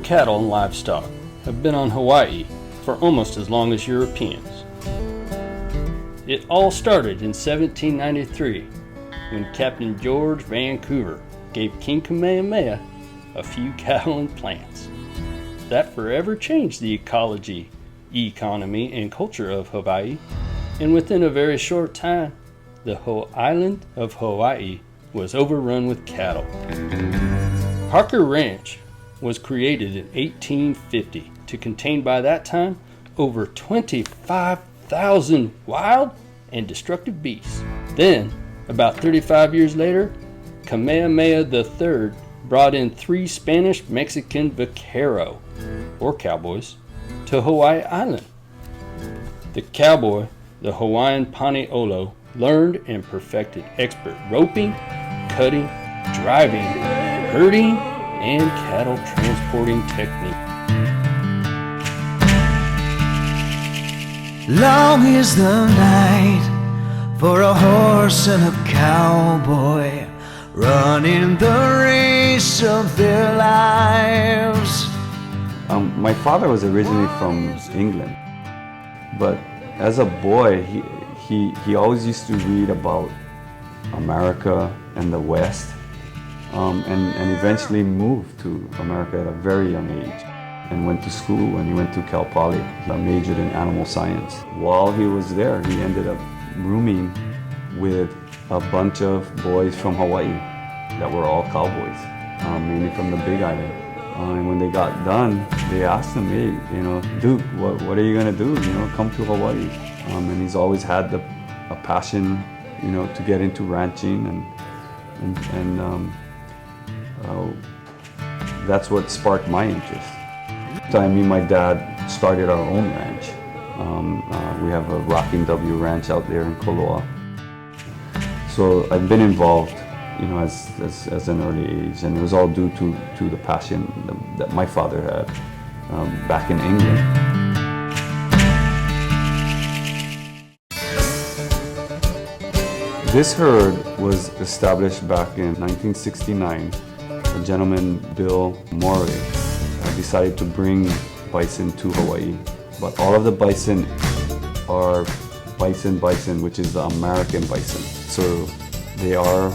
cattle and livestock have been on Hawaii for almost as long as Europeans. It all started in 1793 when Captain George Vancouver gave King Kamehameha a few cattle and plants. That forever changed the ecology, economy, and culture of Hawaii, and within a very short time, the whole island of Hawaii was overrun with cattle. Parker Ranch was created in 1850 to contain by that time over 25,000 wild and destructive beasts. Then, about 35 years later, Kamehameha III brought in 3 Spanish-Mexican vaquero, or cowboys, to Hawaii Island. The cowboy, the Hawaiian Paniolo, learned and perfected expert roping, cutting, driving, herding, and cattle transporting technique. Long is the night for a horse and a cowboy running the race of their lives. My father was originally from England, but as a boy, he always used to read about America and the West, and eventually moved to America at a very young age and went to school. And he went to Cal Poly. He majored in animal science. While he was there, he ended up rooming with a bunch of boys from Hawaii that were all cowboys, mainly from the Big Island. And when they got done, they asked him, "Hey, Duke, what are you gonna do? Come to Hawaii." And he's always had a passion, to get into ranching, and that's what sparked my interest. Me and my dad started our own ranch. We have a Rocking W ranch out there in Koloa. So I've been involved, as an early age, and it was all due to the passion that my father had back in England. This herd was established back in 1969. A gentleman, Bill Morey, decided to bring bison to Hawaii. But all of the bison are bison, which is the American bison. So they are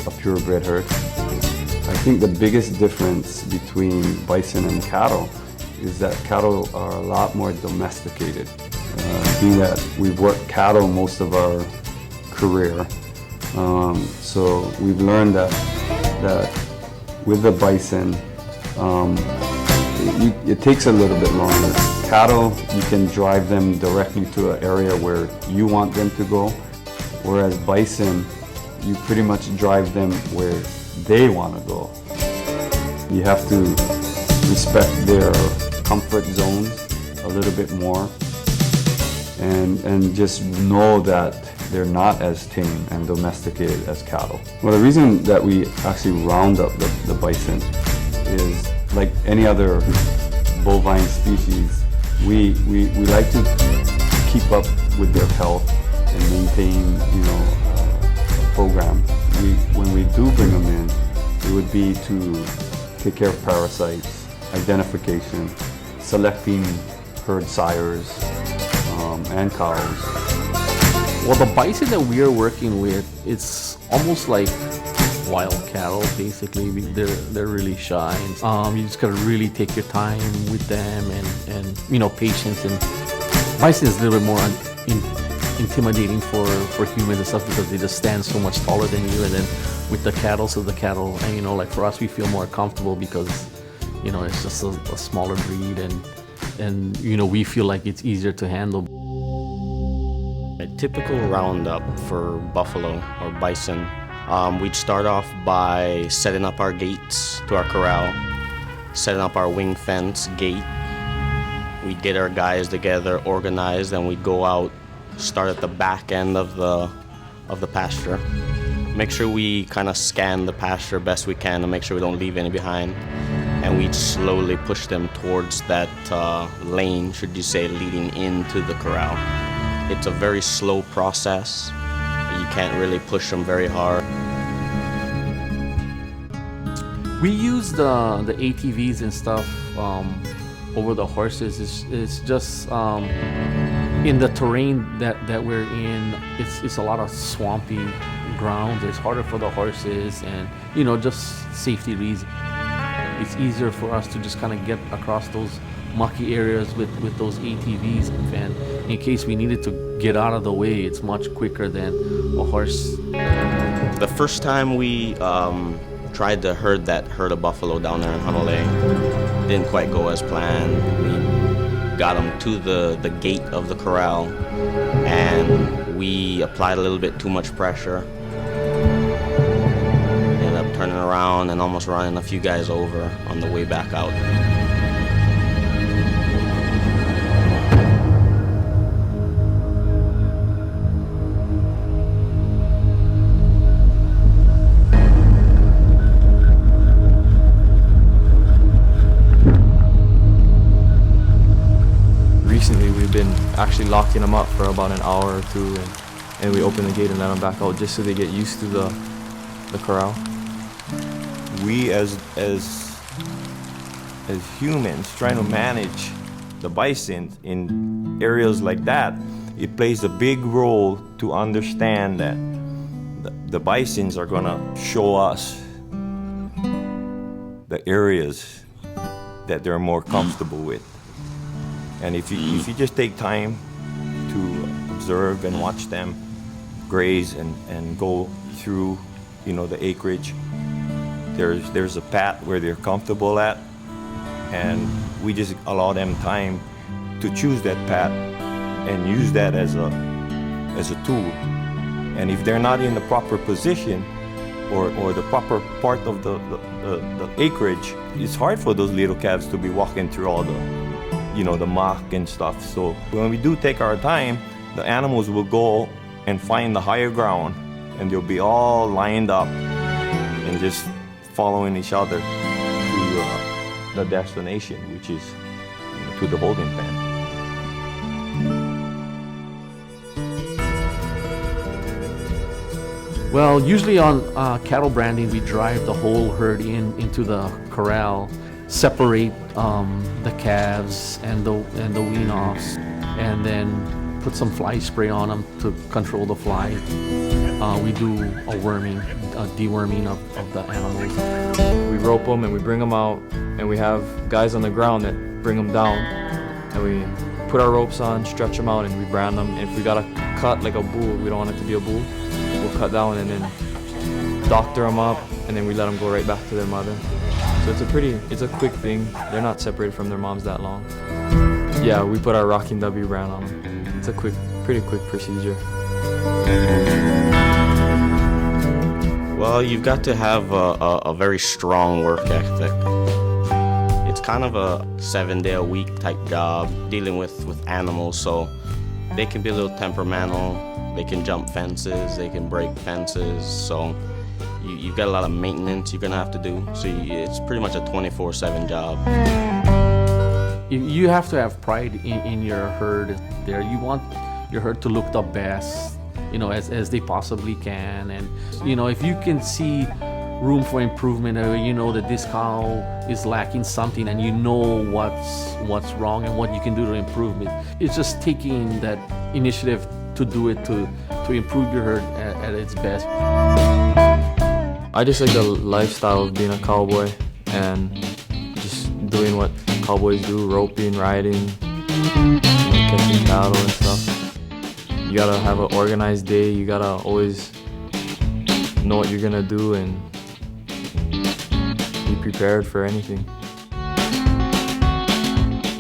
a purebred herd. I think the biggest difference between bison and cattle is that cattle are a lot more domesticated. Being that we've worked cattle most of our career, so we've learned that with the bison, it takes a little bit longer. Cattle, you can drive them directly to an area where you want them to go, whereas bison, you pretty much drive them where they want to go. You have to respect their comfort zones a little bit more, and just know that they're not as tame and domesticated as cattle. Well, the reason that we actually round up the bison is, like any other bovine species, we like to keep up with their health and maintain, a program. When we do bring them in, it would be to take care of parasites, identification, selecting herd sires, and cows. Well, the bison that we are working with, it's almost like wild cattle, basically. They're really shy. You just gotta really take your time with them, and patience. And bison is a little bit more intimidating for humans and stuff, because they just stand so much taller than you. And then with the cattle, and like for us, we feel more comfortable because it's just a smaller breed, and we feel like it's easier to handle. A typical roundup for buffalo or bison, we'd start off by setting up our gates to our corral, setting up our wing fence gate. We'd get our guys together, organized, and we'd go out, start at the back end of the pasture. Make sure we kind of scan the pasture best we can to make sure we don't leave any behind. And we'd slowly push them towards that lane, should you say, leading into the corral. It's a very slow process. You can't really push them very hard. We use the ATVs and stuff over the horses. It's just in the terrain that we're in. It's a lot of swampy ground. It's harder for the horses, and just safety reasons. It's easier for us to just kind of get across those mucky areas with those ATVs, and in case we needed to get out of the way, it's much quicker than a horse. The first time we tried to herd of buffalo down there in Honolulu, didn't quite go as planned. We got them to the gate of the corral, and we applied a little bit too much pressure. Ended up turning around and almost running a few guys over on the way back out. Actually locking them up for about an hour or two, and we open the gate and let them back out just so they get used to the corral. We as humans trying to manage the bison in areas like that, it plays a big role to understand that the bisons are gonna show us the areas that they're more comfortable with. And if you just take time to observe and watch them graze and go through, the acreage, there's a path where they're comfortable at, and we just allow them time to choose that path and use that as a tool. And if they're not in the proper position or the proper part of the acreage, it's hard for those little calves to be walking through all the muck and stuff. So when we do take our time, the animals will go and find the higher ground, and they'll be all lined up and just following each other to the destination, which is to the holding pen. Well, usually on cattle branding, we drive the whole herd into the corral, separate the calves and the wean-offs, and then put some fly spray on them to control the flies. We do a deworming of the animals. We rope them and we bring them out, and we have guys on the ground that bring them down, and we put our ropes on, stretch them out, and we brand them. And if we gotta cut like a bull, we don't want it to be a bull, we'll cut down and then doctor them up, and then we let them go right back to their mother. So it's a quick thing. They're not separated from their moms that long. Yeah, we put our Rocking W brand on them. It's a pretty quick procedure. Well, you've got to have a very strong work ethic. It's kind of a 7-day-a-week type job, dealing with animals, so they can be a little temperamental. They can jump fences, they can break fences, so you've got a lot of maintenance you're gonna have to do. So it's pretty much a 24/7 job. You have to have pride in your herd there. You want your herd to look the best, as they possibly can. And, if you can see room for improvement, or that this cow is lacking something, and what's wrong and what you can do to improve it. It's just taking that initiative to do it to improve your herd at its best. I just like the lifestyle of being a cowboy and just doing what cowboys do, roping, riding, catching cattle and stuff. You gotta have an organized day, you gotta always know what you're gonna do and be prepared for anything.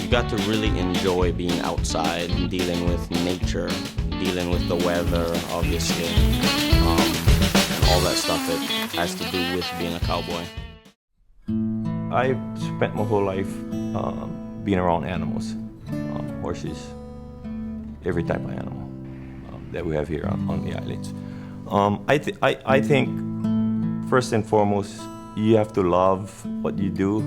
You got to really enjoy being outside and dealing with nature, dealing with the weather, obviously, and all that stuff that has to do with being a cowboy. I've spent my whole life being around animals, horses, every type of animal that we have here on the islands. I think first and foremost, you have to love what you do,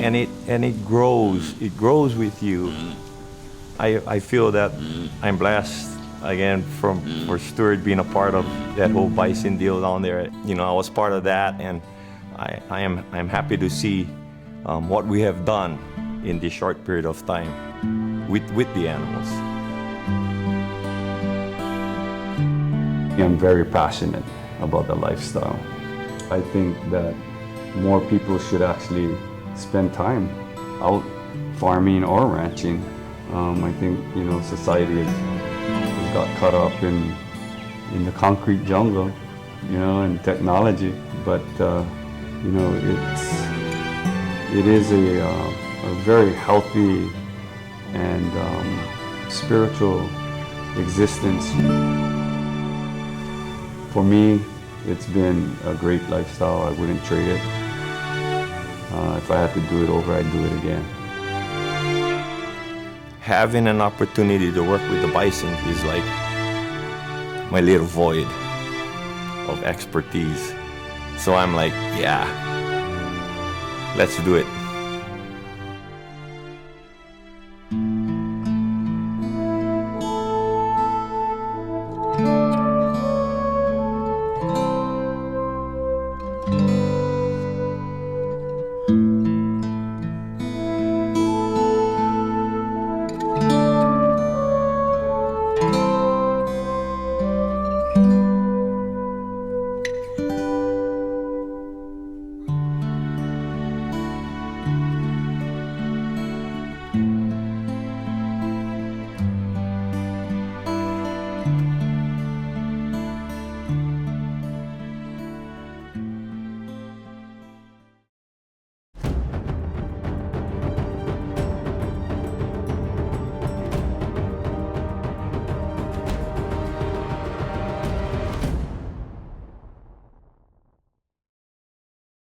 and it grows with you. I feel that I'm blessed again, for Stuart being a part of that whole Bison deal down there. You know, I was part of that, and I'm happy to see what we have done in this short period of time with the animals. I'm very passionate about the lifestyle. I think that more people should actually spend time out farming or ranching. I think, you know, society has got caught up in the concrete jungle, you know, and technology. But you know, it is a very healthy and spiritual existence. For me, it's been a great lifestyle. I wouldn't trade it. If I had to do it over, I'd do it again. Having an opportunity to work with the Bison is like my little void of expertise. So I'm like, yeah, let's do it.